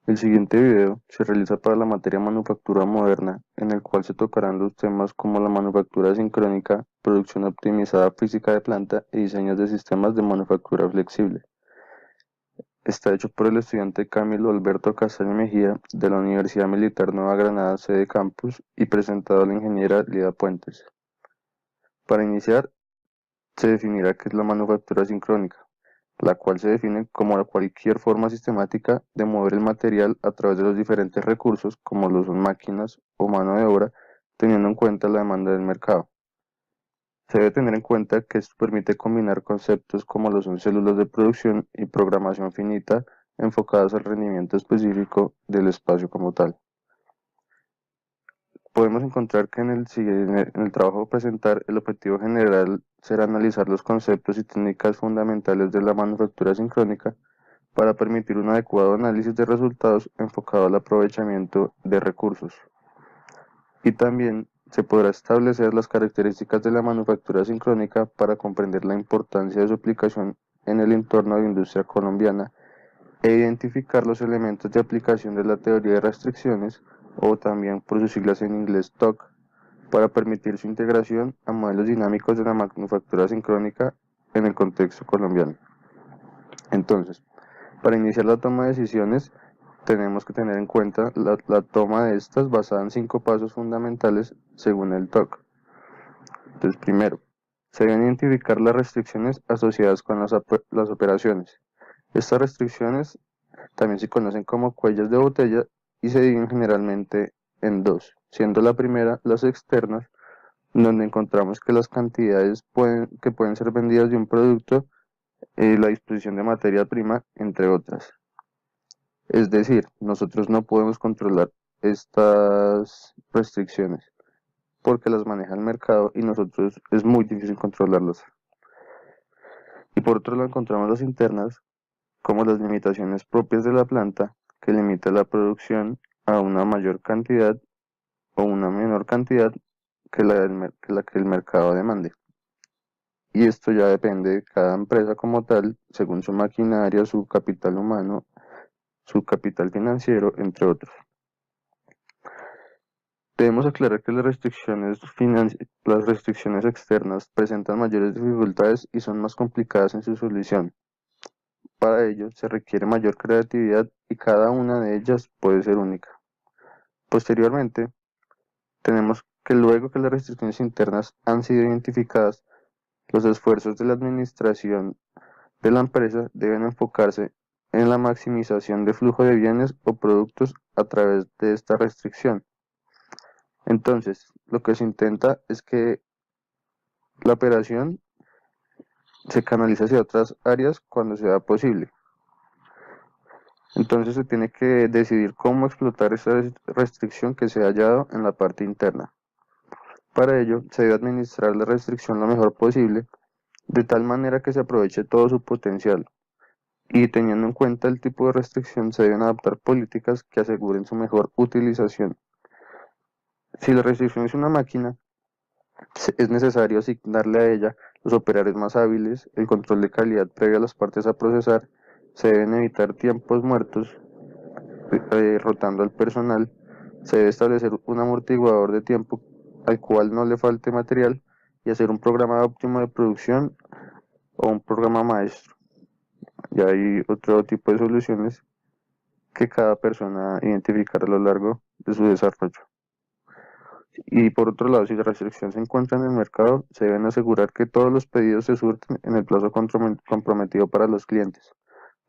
El siguiente video se realiza para la materia Manufactura Moderna, en el cual se tocarán los temas como la manufactura sincrónica, producción optimizada física de planta y diseños de sistemas de manufactura flexible. Está hecho por el estudiante Camilo Alberto Castaño Mejía de la Universidad Militar Nueva Granada, sede Campus, y presentado a la ingeniera Lida Puentes. Para iniciar, se definirá qué es la manufactura sincrónica, la cual se define como cualquier forma sistemática de mover el material a través de los diferentes recursos, como lo son máquinas o mano de obra, teniendo en cuenta la demanda del mercado. Se debe tener en cuenta que esto permite combinar conceptos como lo son células de producción y programación finita enfocadas al rendimiento específico del espacio como tal. Podemos encontrar que en el trabajo a presentar, el objetivo general será analizar los conceptos y técnicas fundamentales de la manufactura sincrónica para permitir un adecuado análisis de resultados enfocado al aprovechamiento de recursos. Y también se podrá establecer las características de la manufactura sincrónica para comprender la importancia de su aplicación en el entorno de la industria colombiana e identificar los elementos de aplicación de la teoría de restricciones, o también por sus siglas en inglés TOC, para permitir su integración a modelos dinámicos de la manufactura sincrónica en el contexto colombiano. Entonces, para iniciar la toma de decisiones, tenemos que tener en cuenta la toma de estas basada en 5 pasos fundamentales según el TOC. Entonces, primero, se deben identificar las restricciones asociadas con las operaciones. Estas restricciones también se conocen como cuellos de botella y se dividen generalmente en dos, siendo la primera las externas, donde encontramos que las cantidades que pueden ser vendidas de un producto y la disposición de materia prima, entre otras. Es decir, nosotros no podemos controlar estas restricciones porque las maneja el mercado y nosotros es muy difícil controlarlas. Y por otro lado encontramos las internas como las limitaciones propias de la planta que limita la producción a una mayor cantidad o una menor cantidad que la que el mercado demande. Y esto ya depende de cada empresa como tal, según su maquinaria, su capital humano, su capital financiero, entre otros. Debemos aclarar que las restricciones externas presentan mayores dificultades y son más complicadas en su solución. Para ello se requiere mayor creatividad y cada una de ellas puede ser única. Posteriormente, tenemos que luego que las restricciones internas han sido identificadas, los esfuerzos de la administración de la empresa deben enfocarse en la maximización de flujo de bienes o productos a través de esta restricción. Entonces, lo que se intenta es que la operación se canaliza hacia otras áreas cuando sea posible. Entonces se tiene que decidir cómo explotar esa restricción que se ha hallado en la parte interna. Para ello, se debe administrar la restricción lo mejor posible, de tal manera que se aproveche todo su potencial. Y teniendo en cuenta el tipo de restricción, se deben adoptar políticas que aseguren su mejor utilización. Si la restricción es una máquina, es necesario asignarle a ella los operarios más hábiles, el control de calidad previo a las partes a procesar, se deben evitar tiempos muertos rotando al personal, se debe establecer un amortiguador de tiempo al cual no le falte material y hacer un programa óptimo de producción o un programa maestro. Y hay otro tipo de soluciones que cada persona identificará a lo largo de su desarrollo. Y por otro lado, si la restricción se encuentra en el mercado, se deben asegurar que todos los pedidos se surten en el plazo comprometido para los clientes,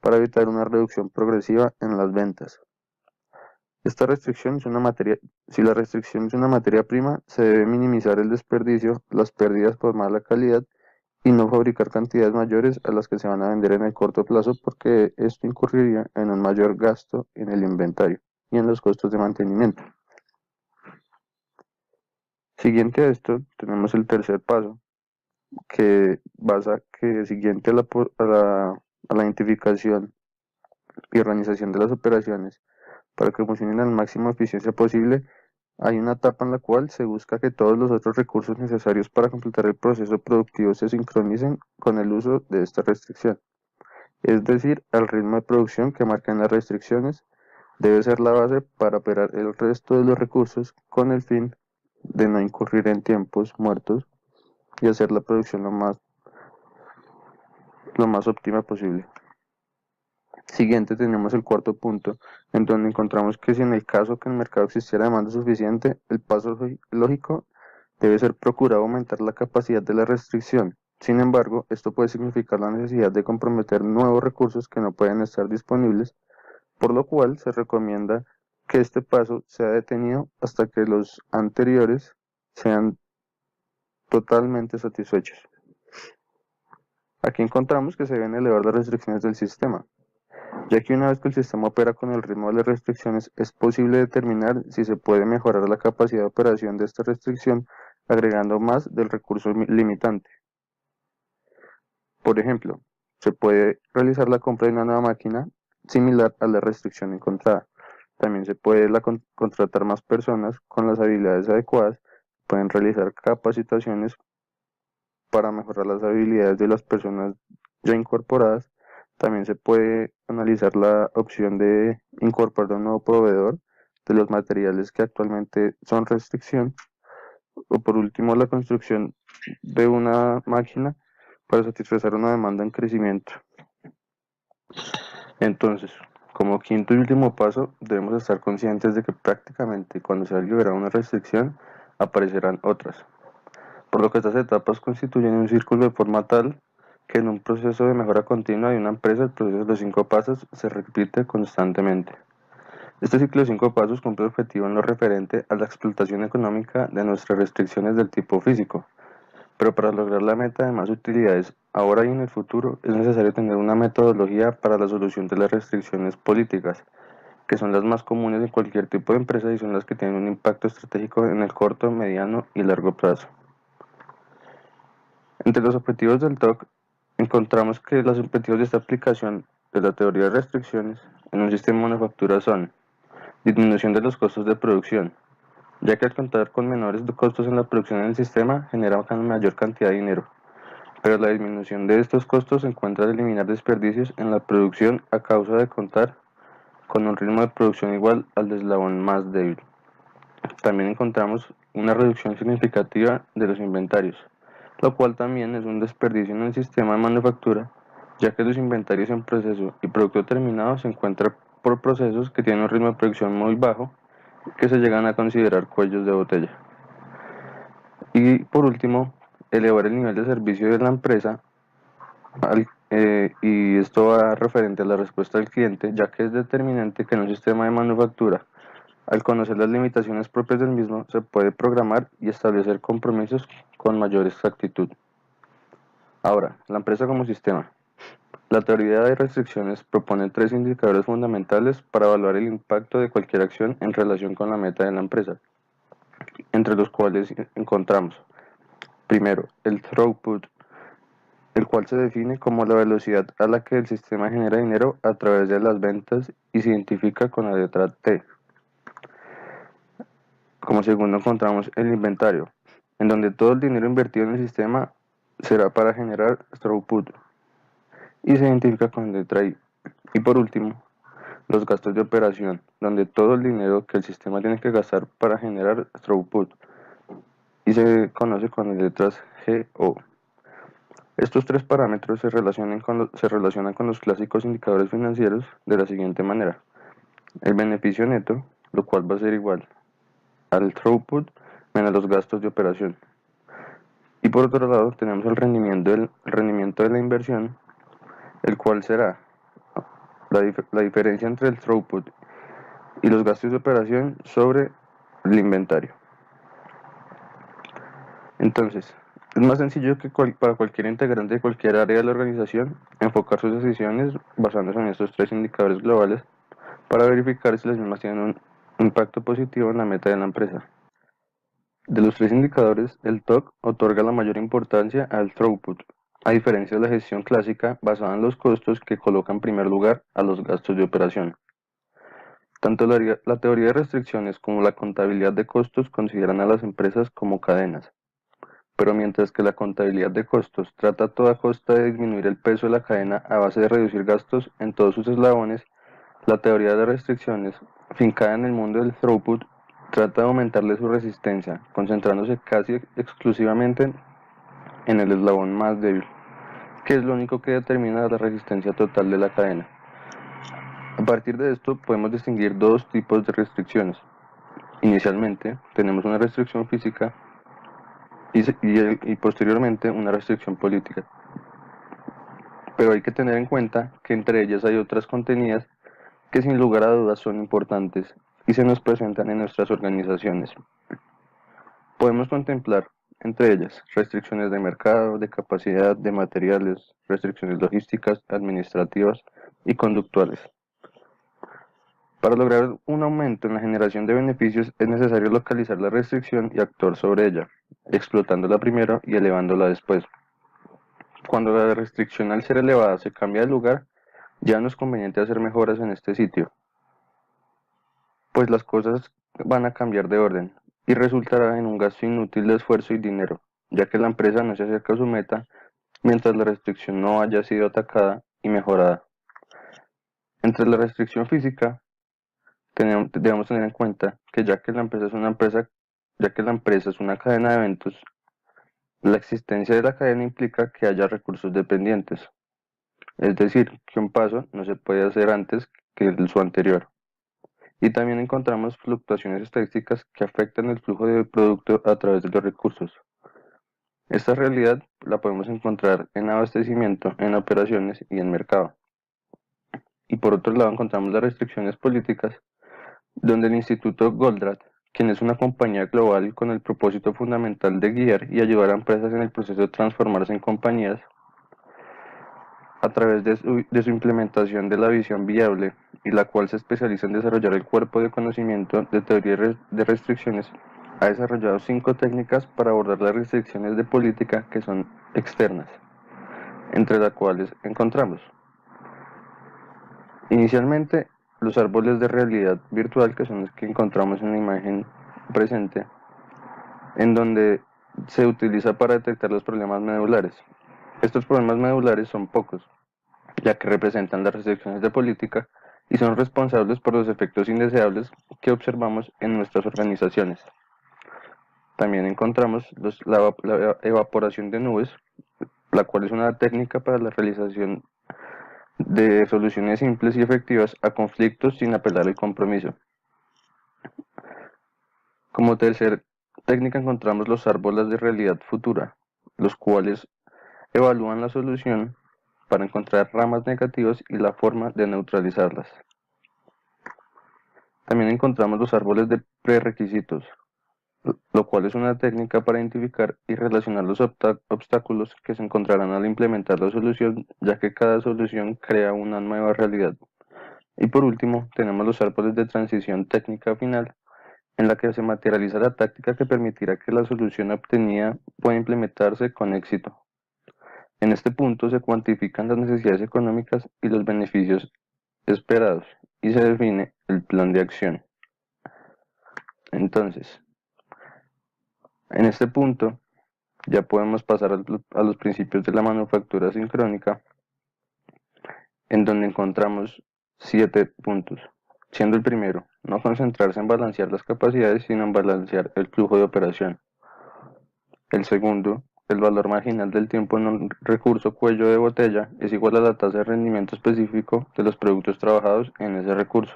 para evitar una reducción progresiva en las ventas. Esta restricción es una materia, Si la restricción es una materia prima, se debe minimizar el desperdicio, las pérdidas por mala calidad y no fabricar cantidades mayores a las que se van a vender en el corto plazo porque esto incurriría en un mayor gasto en el inventario y en los costos de mantenimiento. Siguiente a esto, tenemos el tercer paso, que siguiente a la identificación y organización de las operaciones para que funcionen a la máxima eficiencia posible, hay una etapa en la cual se busca que todos los otros recursos necesarios para completar el proceso productivo se sincronicen con el uso de esta restricción, es decir, al ritmo de producción que marcan las restricciones, Debe ser la base para operar el resto de los recursos con el fin de no incurrir en tiempos muertos y hacer la producción lo más óptima posible. Siguiente tenemos el cuarto punto, en donde encontramos que si en el caso que en el mercado existiera demanda suficiente, el paso lógico debe ser procurar aumentar la capacidad de la restricción. Sin embargo, esto puede significar la necesidad de comprometer nuevos recursos que no pueden estar disponibles, por lo cual se recomienda que este paso sea detenido hasta que los anteriores sean totalmente satisfechos. Aquí encontramos que se deben elevar las restricciones del sistema, ya que una vez que el sistema opera con el ritmo de las restricciones, es posible determinar si se puede mejorar la capacidad de operación de esta restricción agregando más del recurso limitante. Por ejemplo, se puede realizar la compra de una nueva máquina similar a la restricción encontrada. También se puede contratar más personas con las habilidades adecuadas, pueden realizar capacitaciones para mejorar las habilidades de las personas ya incorporadas. También se puede analizar la opción de incorporar un nuevo proveedor de los materiales que actualmente son restricción. O por último, la construcción de una máquina para satisfacer una demanda en crecimiento. Entonces, como quinto y último paso, debemos estar conscientes de que prácticamente cuando se ha liberado una restricción, aparecerán otras, por lo que estas etapas constituyen un círculo de forma tal que en un proceso de mejora continua de una empresa el proceso de los 5 pasos se repite constantemente. Este ciclo de 5 pasos cumple el objetivo en lo referente a la explotación económica de nuestras restricciones del tipo físico, pero para lograr la meta de más utilidades ahora y en el futuro es necesario tener una metodología para la solución de las restricciones políticas, que son las más comunes en cualquier tipo de empresa y son las que tienen un impacto estratégico en el corto, mediano y largo plazo. Entre los objetivos del TOC encontramos que los objetivos de esta aplicación de la teoría de restricciones en un sistema de manufactura son disminución de los costos de producción, ya que al contar con menores costos en la producción en el sistema genera una mayor cantidad de dinero, pero la disminución de estos costos se encuentra en eliminar desperdicios en la producción a causa de contar con un ritmo de producción igual al del eslabón más débil. También encontramos una reducción significativa de los inventarios, lo cual también es un desperdicio en el sistema de manufactura, ya que los inventarios en proceso y producto terminado se encuentran por procesos que tienen un ritmo de producción muy bajo, que se llegan a considerar cuellos de botella. Y por último, elevar el nivel de servicio de la empresa, y esto va referente a la respuesta del cliente, ya que es determinante que en un sistema de manufactura, al conocer las limitaciones propias del mismo, se puede programar y establecer compromisos con mayor exactitud. Ahora, la empresa como sistema. La teoría de restricciones propone 3 indicadores fundamentales para evaluar el impacto de cualquier acción en relación con la meta de la empresa, entre los cuales encontramos, primero, el throughput, el cual se define como la velocidad a la que el sistema genera dinero a través de las ventas y se identifica con la letra T. Como segundo encontramos el inventario, en donde todo el dinero invertido en el sistema será para generar throughput y se identifica con la letra I. Y por último, los gastos de operación, donde todo el dinero que el sistema tiene que gastar para generar throughput y se conoce con las letras G o. Estos 3 parámetros se relacionan con los clásicos indicadores financieros de la siguiente manera. El beneficio neto, lo cual va a ser igual al throughput menos los gastos de operación. Y por otro lado tenemos el rendimiento de la inversión, el cual será la diferencia entre el throughput y los gastos de operación sobre el inventario. Entonces, es más sencillo que para cualquier integrante de cualquier área de la organización enfocar sus decisiones basándose en estos 3 indicadores globales para verificar si las mismas tienen un impacto positivo en la meta de la empresa. De los 3 indicadores, el TOC otorga la mayor importancia al throughput, a diferencia de la gestión clásica basada en los costos que coloca en primer lugar a los gastos de operación. Tanto la teoría de restricciones como la contabilidad de costos consideran a las empresas como cadenas, pero mientras que la contabilidad de costos trata a toda costa de disminuir el peso de la cadena a base de reducir gastos en todos sus eslabones, La teoría de restricciones, fincada en el mundo del throughput, trata de aumentarle su resistencia, concentrándose casi exclusivamente en el eslabón más débil, que es lo único que determina la resistencia total de la cadena. A partir de esto podemos distinguir dos tipos de restricciones. Inicialmente tenemos una restricción física y posteriormente una restricción política. Pero hay que tener en cuenta que entre ellas hay otras contenidas que sin lugar a dudas son importantes y se nos presentan en nuestras organizaciones. Podemos contemplar entre ellas restricciones de mercado, de capacidad, de materiales, restricciones logísticas, administrativas y conductuales. Para lograr un aumento en la generación de beneficios es necesario localizar la restricción y actuar sobre ella, explotándola primero y elevándola después. Cuando la restricción al ser elevada se cambia de lugar, ya no es conveniente hacer mejoras en este sitio, pues las cosas van a cambiar de orden y resultará en un gasto inútil de esfuerzo y dinero, ya que la empresa no se acerca a su meta mientras la restricción no haya sido atacada y mejorada. Entre la restricción física, debemos tener en cuenta que ya que la empresa es una cadena de eventos, la existencia de la cadena implica que haya recursos dependientes, es decir, que un paso no se puede hacer antes que su anterior. Y también encontramos fluctuaciones estadísticas que afectan el flujo del producto a través de los recursos. Esta realidad la podemos encontrar en abastecimiento, en operaciones y en mercado. Y por otro lado encontramos las restricciones políticas, donde el Instituto Goldratt, quien es una compañía global con el propósito fundamental de guiar y ayudar a empresas en el proceso de transformarse en compañías, a través de su implementación de la visión viable y la cual se especializa en desarrollar el cuerpo de conocimiento de teoría de restricciones, ha desarrollado 5 técnicas para abordar las restricciones de política que son externas, entre las cuales encontramos inicialmente los árboles de realidad virtual, que son los que encontramos en la imagen presente, en donde se utiliza para detectar los problemas medulares. Estos problemas medulares son pocos, ya que representan las restricciones de política y son responsables por los efectos indeseables que observamos en nuestras organizaciones. También encontramos la evaporación de nubes, la cual es una técnica para la realización de soluciones simples y efectivas a conflictos sin apelar al compromiso. Como tercer técnica encontramos los árboles de realidad futura, los cuales evalúan la solución para encontrar ramas negativas y la forma de neutralizarlas. También encontramos los árboles de prerequisitos, lo cual es una técnica para identificar y relacionar los obstáculos que se encontrarán al implementar la solución, ya que cada solución crea una nueva realidad. Y por último, tenemos los árboles de transición técnica final, en la que se materializa la táctica que permitirá que la solución obtenida pueda implementarse con éxito. En este punto se cuantifican las necesidades económicas y los beneficios esperados y se define el plan de acción. Entonces, en este punto ya podemos pasar a los principios de la manufactura sincrónica, en donde encontramos 7 puntos, siendo el primero, no concentrarse en balancear las capacidades, sino en balancear el flujo de operación. El segundo, el valor marginal del tiempo en un recurso cuello de botella es igual a la tasa de rendimiento específico de los productos trabajados en ese recurso.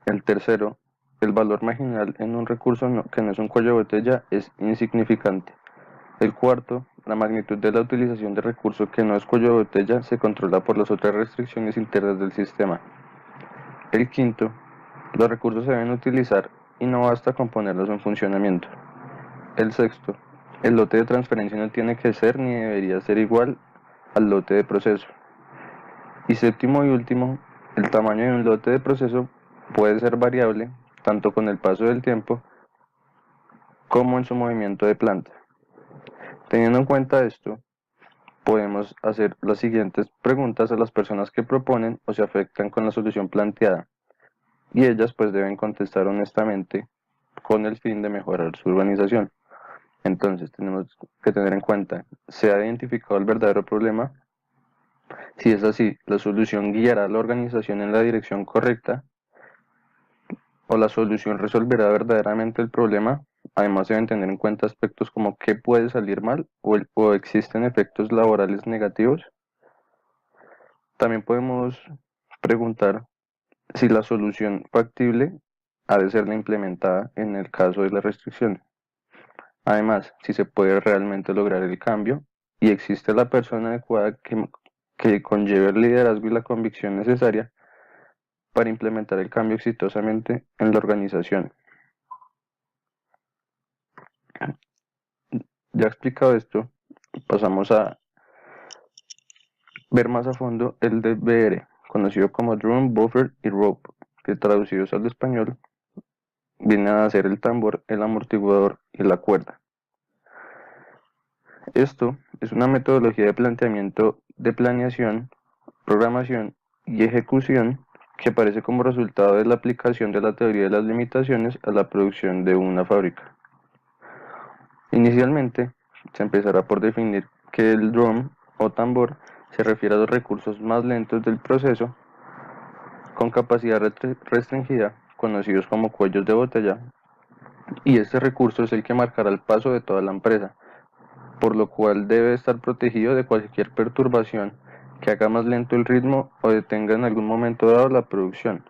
El tercero, el valor marginal en un recurso que no es un cuello de botella es insignificante. El cuarto, la magnitud de la utilización de recursos que no es cuello de botella se controla por las otras restricciones internas del sistema. El quinto, los recursos se deben utilizar y no basta con ponerlos en funcionamiento. El sexto, el lote de transferencia no tiene que ser ni debería ser igual al lote de proceso. Y séptimo y último, el tamaño de un lote de proceso puede ser variable tanto con el paso del tiempo como en su movimiento de planta. Teniendo en cuenta esto, podemos hacer las siguientes preguntas a las personas que proponen o se afectan con la solución planteada, y ellas pues deben contestar honestamente con el fin de mejorar su organización. Entonces tenemos que tener en cuenta, ¿se ha identificado el verdadero problema? Si es así, la solución guiará a la organización en la dirección correcta o la solución resolverá verdaderamente el problema. Además, se deben tener en cuenta aspectos como qué puede salir mal o existen efectos laborales negativos. También podemos preguntar si la solución factible ha de ser la implementada en el caso de la restricción. Además, si se puede realmente lograr el cambio y existe la persona adecuada que conlleve el liderazgo y la convicción necesaria para implementar el cambio exitosamente en la organización. Ya explicado esto, pasamos a ver más a fondo el DBR, conocido como Drum, Buffer y Rope, que traducidos al español viene a ser el tambor, el amortiguador y la cuerda. Esto es una metodología de planteamiento de planeación, programación y ejecución que aparece como resultado de la aplicación de la teoría de las limitaciones a la producción de una fábrica. Inicialmente, se empezará por definir que el drum o tambor se refiere a los recursos más lentos del proceso con capacidad restringida, conocidos como cuellos de botella, y este recurso es el que marcará el paso de toda la empresa, por lo cual debe estar protegido de cualquier perturbación que haga más lento el ritmo o detenga en algún momento dado la producción.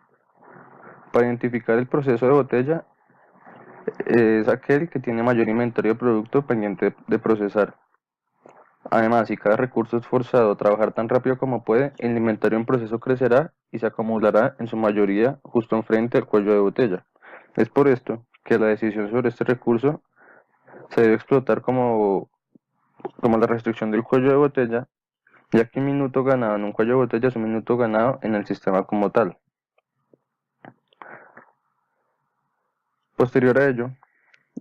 Para identificar el proceso de botella, es aquel que tiene mayor inventario de producto pendiente de procesar. Además, si cada recurso es forzado a trabajar tan rápido como puede, el inventario en proceso crecerá y se acumulará en su mayoría justo enfrente del cuello de botella. Es por esto que la decisión sobre este recurso se debe explotar como la restricción del cuello de botella, ya que un minuto ganado en un cuello de botella es un minuto ganado en el sistema como tal. Posterior a ello,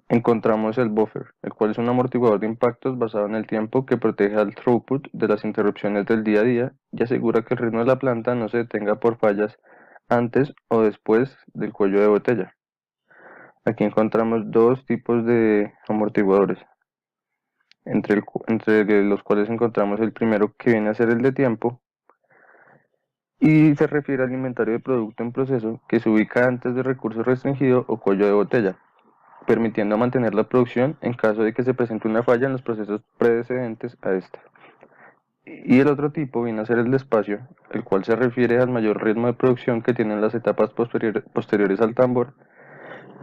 encontramos el buffer, el cual es un amortiguador de impactos basado en el tiempo que protege al throughput de las interrupciones del día a día y asegura que el ritmo de la planta no se detenga por fallas antes o después del cuello de botella. Aquí encontramos dos tipos de amortiguadores, entre los cuales encontramos el primero que viene a ser el de tiempo y se refiere al inventario de producto en proceso que se ubica antes del recurso restringido o cuello de botella, permitiendo mantener la producción en caso de que se presente una falla en los procesos precedentes a este. Y el otro tipo viene a ser el despacio, el cual se refiere al mayor ritmo de producción que tienen las etapas posteriores al tambor,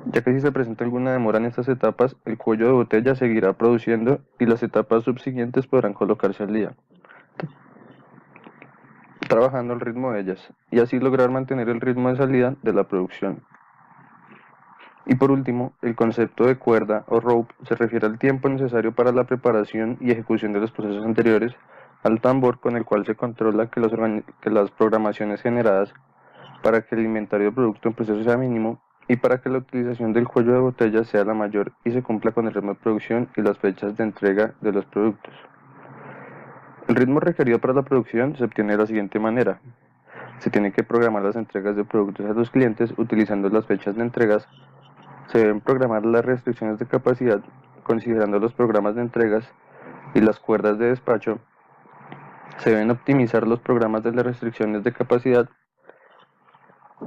ya que si se presenta alguna demora en estas etapas, el cuello de botella seguirá produciendo y las etapas subsiguientes podrán colocarse al día, trabajando al ritmo de ellas, y así lograr mantener el ritmo de salida de la producción. Y por último, el concepto de cuerda o rope se refiere al tiempo necesario para la preparación y ejecución de los procesos anteriores al tambor, con el cual se controla que las programaciones generadas para que el inventario de producto en proceso sea mínimo y para que la utilización del cuello de botella sea la mayor y se cumpla con el ritmo de producción y las fechas de entrega de los productos. El ritmo requerido para la producción se obtiene de la siguiente manera. Se tiene que programar las entregas de productos a los clientes utilizando las fechas de entregas. Se deben programar las restricciones de capacidad considerando los programas de entregas y las cuerdas de despacho. Se deben optimizar los programas de las restricciones de capacidad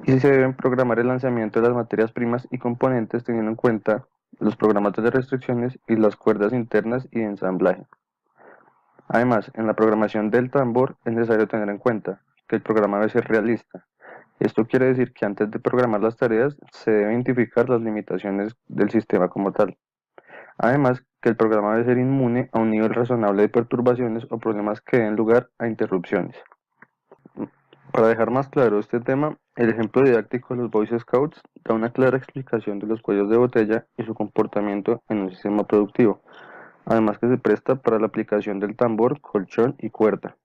y se deben programar el lanzamiento de las materias primas y componentes teniendo en cuenta los programas de las restricciones y las cuerdas internas y de ensamblaje. Además, en la programación del tambor es necesario tener en cuenta que el programa debe ser realista. Esto quiere decir que antes de programar las tareas se deben identificar las limitaciones del sistema como tal. Además, que el programa debe ser inmune a un nivel razonable de perturbaciones o problemas que den lugar a interrupciones. Para dejar más claro este tema, el ejemplo didáctico de los Boy Scouts da una clara explicación de los cuellos de botella y su comportamiento en un sistema productivo, además que se presta para la aplicación del tambor, colchón y cuerda.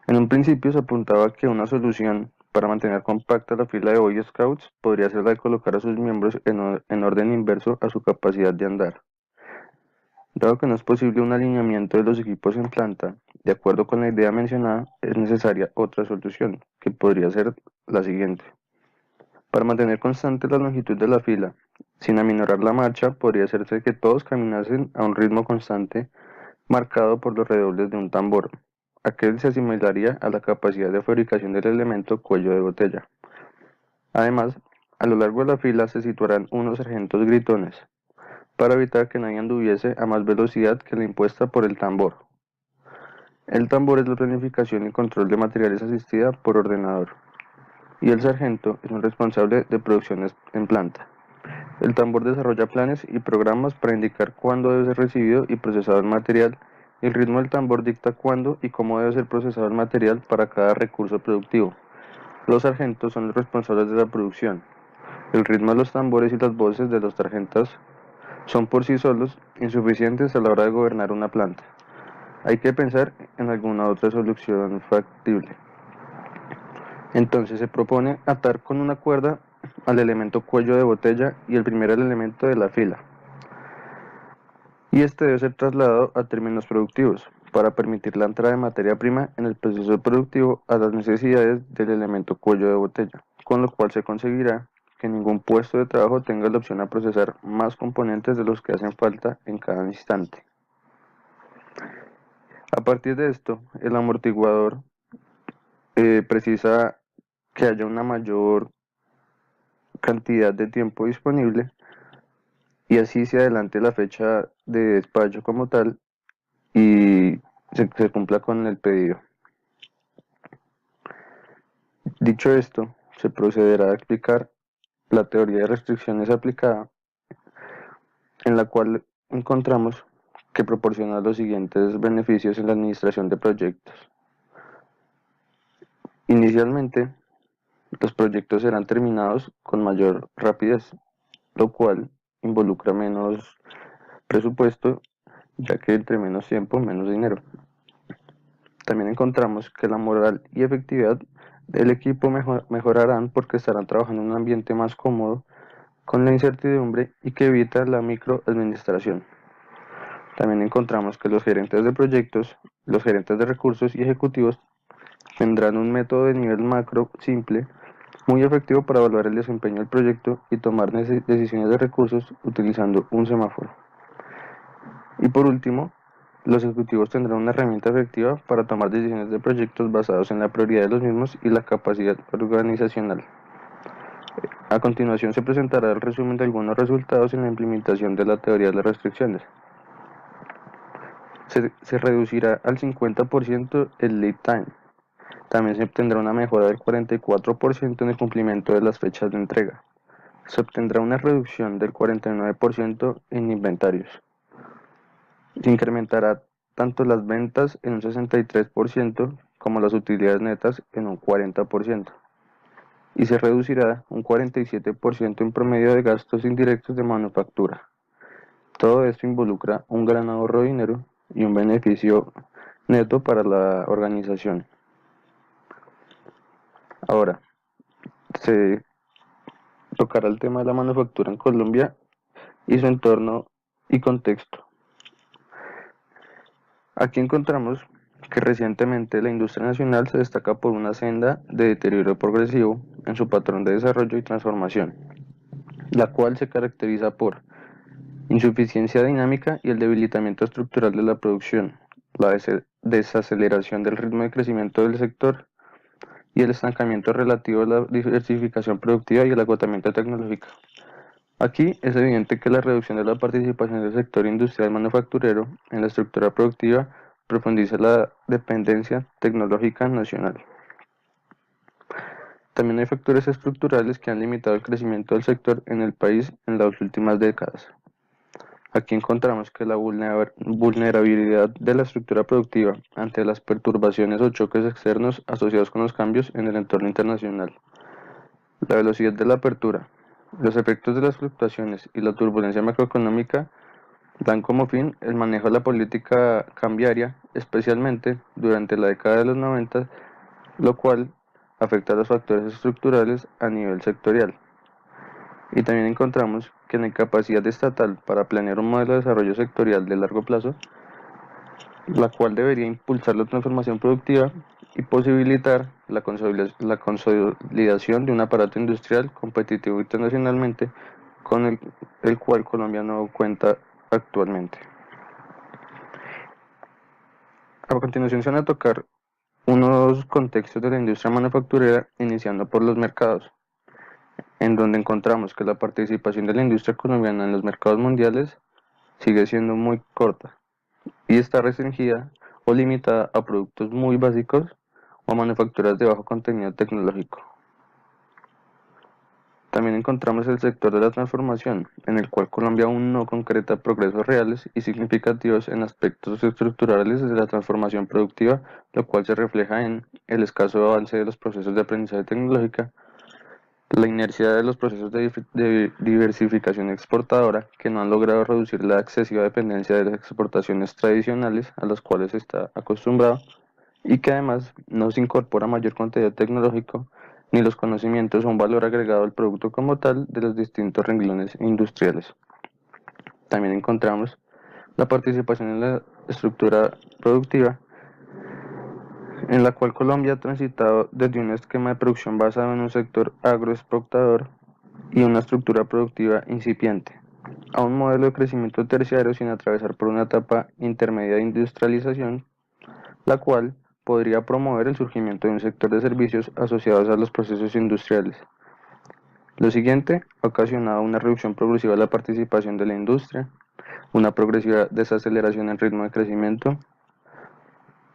En un principio se apuntaba que una solución para mantener compacta la fila de Boy Scouts podría ser la de colocar a sus miembros en orden inverso a su capacidad de andar. Dado que no es posible un alineamiento de los equipos en planta, de acuerdo con la idea mencionada, es necesaria otra solución, que podría ser la siguiente. Para mantener constante la longitud de la fila, sin aminorar la marcha, podría hacerse que todos caminasen a un ritmo constante marcado por los redobles de un tambor. aquel se asimilaría a la capacidad de fabricación del elemento cuello de botella. Además, a lo largo de la fila se situarán unos sargentos gritones, para evitar que nadie anduviese a más velocidad que la impuesta por el tambor. El tambor es la planificación y control de materiales asistida por ordenador, y el sargento es un responsable de producciones en planta. El tambor desarrolla planes y programas para indicar cuándo debe ser recibido y procesado el material. El ritmo del tambor dicta cuándo y cómo debe ser procesado el material para cada recurso productivo. Los sargentos son los responsables de la producción. El ritmo de los tambores y las voces de los sargentos son por sí solos insuficientes a la hora de gobernar una planta. Hay que pensar en alguna otra solución factible. Entonces se propone atar con una cuerda al elemento cuello de botella y el primer elemento de la fila. Y este debe ser trasladado a términos productivos para permitir la entrada de materia prima en el proceso productivo a las necesidades del elemento cuello de botella, con lo cual se conseguirá que ningún puesto de trabajo tenga la opción a procesar más componentes de los que hacen falta en cada instante. A partir de esto, el amortiguador precisa que haya una mayor cantidad de tiempo disponible y así se adelante la fecha de despacho como tal y se cumpla con el pedido. Dicho esto, se procederá a explicar la teoría de restricciones aplicada, en la cual encontramos que proporciona los siguientes beneficios en la administración de proyectos. Inicialmente, los proyectos serán terminados con mayor rapidez, lo cual involucra menos presupuesto, ya que entre menos tiempo, menos dinero. También encontramos que la moral y efectividad del equipo mejorarán porque estarán trabajando en un ambiente más cómodo, con la incertidumbre y que evita la microadministración. También encontramos que los gerentes de proyectos, los gerentes de recursos y ejecutivos tendrán un método de nivel macro simple, muy efectivo para evaluar el desempeño del proyecto y tomar decisiones de recursos utilizando un semáforo. Y por último, los ejecutivos tendrán una herramienta efectiva para tomar decisiones de proyectos basados en la prioridad de los mismos y la capacidad organizacional. A continuación se presentará el resumen de algunos resultados en la implementación de la teoría de las restricciones. Se reducirá al 50% el lead time. También se obtendrá una mejora del 44% en el cumplimiento de las fechas de entrega. Se obtendrá una reducción del 49% en inventarios. Se incrementará tanto las ventas en un 63% como las utilidades netas en un 40%. Y se reducirá un 47% en promedio de gastos indirectos de manufactura. Todo esto involucra un gran ahorro de dinero y un beneficio neto para la organización. Ahora, se tocará el tema de la manufactura en Colombia y su entorno y contexto. Aquí encontramos que recientemente la industria nacional se destaca por una senda de deterioro progresivo en su patrón de desarrollo y transformación, la cual se caracteriza por insuficiencia dinámica y el debilitamiento estructural de la producción, la desaceleración del ritmo de crecimiento del sector y el estancamiento relativo a la diversificación productiva y el agotamiento tecnológico. Aquí es evidente que la reducción de la participación del sector industrial manufacturero en la estructura productiva profundiza la dependencia tecnológica nacional. También hay factores estructurales que han limitado el crecimiento del sector en el país en las últimas décadas. Aquí encontramos que la vulnerabilidad de la estructura productiva ante las perturbaciones o choques externos asociados con los cambios en el entorno internacional. La velocidad de la apertura, los efectos de las fluctuaciones y la turbulencia macroeconómica dan como fin el manejo de la política cambiaria, especialmente durante la década de los 90, lo cual afecta a los factores estructurales a nivel sectorial. Y también encontramos que la incapacidad estatal para planear un modelo de desarrollo sectorial de largo plazo, la cual debería impulsar la transformación productiva y posibilitar la consolidación de un aparato industrial competitivo internacionalmente con el cual Colombia no cuenta actualmente. A continuación se van a tocar unos contextos de la industria manufacturera, iniciando por los mercados, en donde encontramos que la participación de la industria colombiana en los mercados mundiales sigue siendo muy corta y está restringida o limitada a productos muy básicos o a manufacturas de bajo contenido tecnológico. También encontramos el sector de la transformación, en el cual Colombia aún no concreta progresos reales y significativos en aspectos estructurales de la transformación productiva, lo cual se refleja en el escaso avance de los procesos de aprendizaje tecnológica, la inercia de los procesos de diversificación exportadora, que no han logrado reducir la excesiva dependencia de las exportaciones tradicionales a las cuales se está acostumbrado, y que además no se incorpora mayor contenido tecnológico ni los conocimientos o un valor agregado al producto como tal de los distintos renglones industriales. También encontramos la participación en la estructura productiva, en la cual Colombia ha transitado desde un esquema de producción basado en un sector agroexportador y una estructura productiva incipiente, a un modelo de crecimiento terciario sin atravesar por una etapa intermedia de industrialización, la cual podría promover el surgimiento de un sector de servicios asociados a los procesos industriales. Lo siguiente ha ocasionado una reducción progresiva de la participación de la industria, una progresiva desaceleración en ritmo de crecimiento,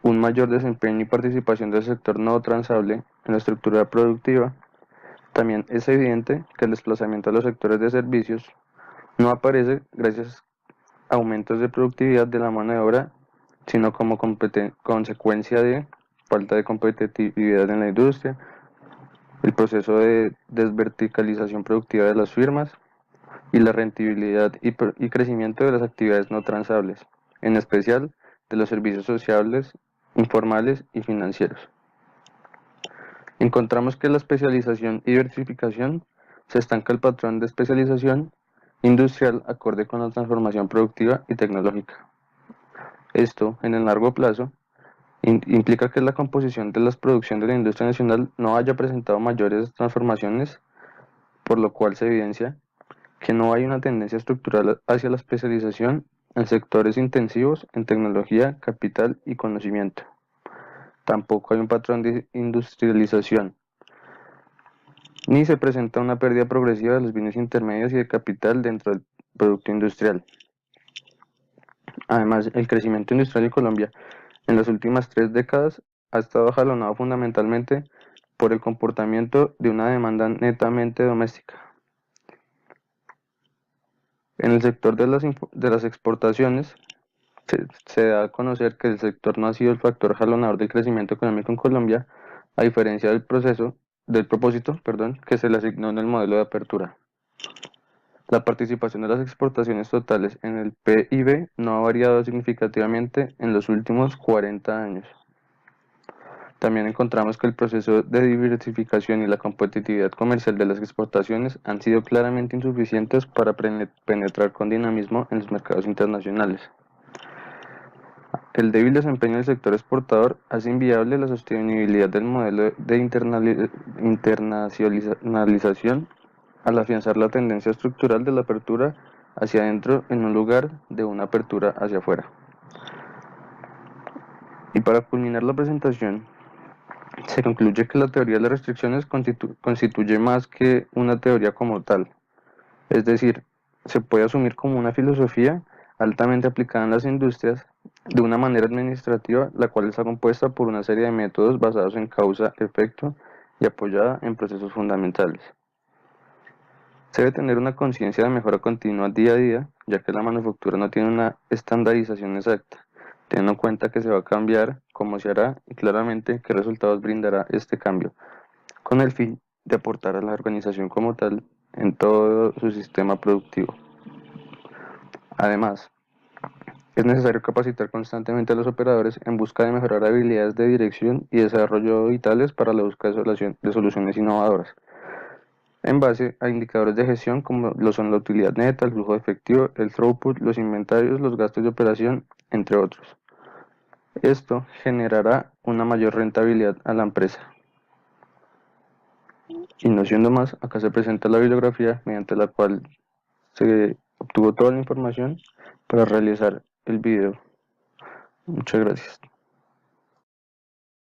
un mayor desempeño y participación del sector no transable en la estructura productiva. También es evidente que el desplazamiento a los sectores de servicios no aparece gracias a aumentos de productividad de la mano de obra, sino como consecuencia de falta de competitividad en la industria, el proceso de desverticalización productiva de las firmas y la rentabilidad y crecimiento de las actividades no transables, en especial de los servicios sociales, informales y financieros. Encontramos que la especialización y diversificación se estanca el patrón de especialización industrial acorde con la transformación productiva y tecnológica. Esto, en el largo plazo, implica que la composición de la producción de la industria nacional no haya presentado mayores transformaciones, por lo cual se evidencia que no hay una tendencia estructural hacia la especialización en sectores intensivos en tecnología, capital y conocimiento. Tampoco hay un patrón de industrialización, ni se presenta una pérdida progresiva de los bienes intermedios y de capital dentro del producto industrial. Además, el crecimiento industrial en Colombia en las últimas 3 décadas ha estado jalonado fundamentalmente por el comportamiento de una demanda netamente doméstica. En el sector de las exportaciones, se da a conocer que el sector no ha sido el factor jalonador del crecimiento económico en Colombia, a diferencia del propósito, que se le asignó en el modelo de apertura. La participación de las exportaciones totales en el PIB no ha variado significativamente en los últimos 40 años. También encontramos que el proceso de diversificación y la competitividad comercial de las exportaciones han sido claramente insuficientes para penetrar con dinamismo en los mercados internacionales. El débil desempeño del sector exportador hace inviable la sostenibilidad del modelo de internacionalización al afianzar la tendencia estructural de la apertura hacia adentro en un lugar de una apertura hacia afuera. Y para culminar la presentación, se concluye que la teoría de las restricciones constituye más que una teoría como tal, es decir, se puede asumir como una filosofía altamente aplicada en las industrias de una manera administrativa, la cual está compuesta por una serie de métodos basados en causa, efecto y apoyada en procesos fundamentales. Se debe tener una conciencia de mejora continua día a día, ya que la manufactura no tiene una estandarización exacta, teniendo en cuenta que se va a cambiar, cómo se hará y claramente qué resultados brindará este cambio, con el fin de aportar a la organización como tal en todo su sistema productivo. Además, es necesario capacitar constantemente a los operadores en busca de mejorar habilidades de dirección y desarrollo vitales para la búsqueda de soluciones innovadoras, en base a indicadores de gestión como lo son la utilidad neta, el flujo de efectivo, el throughput, los inventarios, los gastos de operación, entre otros. Esto generará una mayor rentabilidad a la empresa. Y no siendo más, acá se presenta la bibliografía mediante la cual se obtuvo toda la información para realizar el video. Muchas gracias.